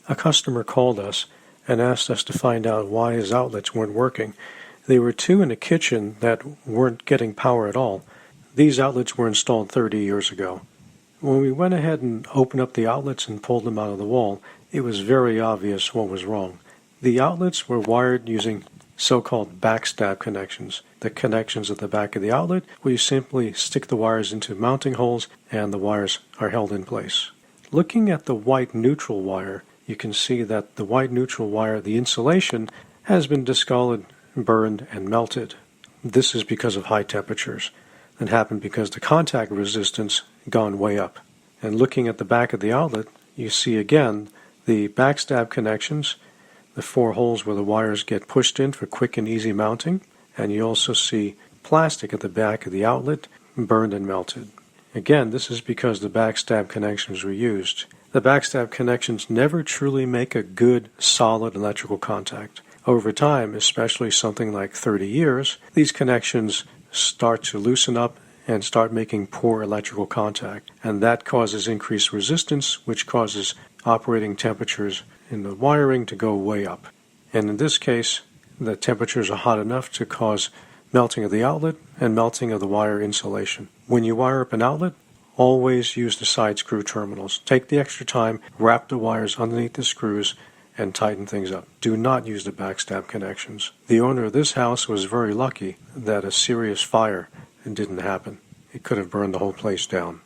A customer called us and asked us to find out why his outlets weren't working. There were two in the kitchen that weren't getting power at all. These outlets were installed 30 years ago. When we went ahead and opened up the outlets and pulled them out of the wall, it was very obvious what was wrong. The outlets were wired using so-called backstab connections, the connections at the back of the outlet where you simply stick the wires into mounting holes and the wires are held in place. Looking at the white neutral wire, you can see that the white neutral wire, the insulation, has been discolored, burned, and melted. This is because of high temperatures. It happened because the contact resistance gone way up. And looking at the back of the outlet, you see again the backstab connections, the four holes where the wires get pushed in for quick and easy mounting, and you also see plastic at the back of the outlet burned and melted. Again, this is because the backstab connections were used. The backstab connections never truly make a good, solid electrical contact. Over time, especially something like 30 years, these connections start to loosen up and start making poor electrical contact. And that causes increased resistance, which causes operating temperatures in the wiring to go way up. And in this case, the temperatures are hot enough to cause melting of the outlet and melting of the wire insulation. When you wire up an outlet, always use the side screw terminals. Take the extra time, wrap the wires underneath the screws, and tighten things up. Do not use the backstab connections. The owner of this house was very lucky that a serious fire didn't happen. It could have burned the whole place down.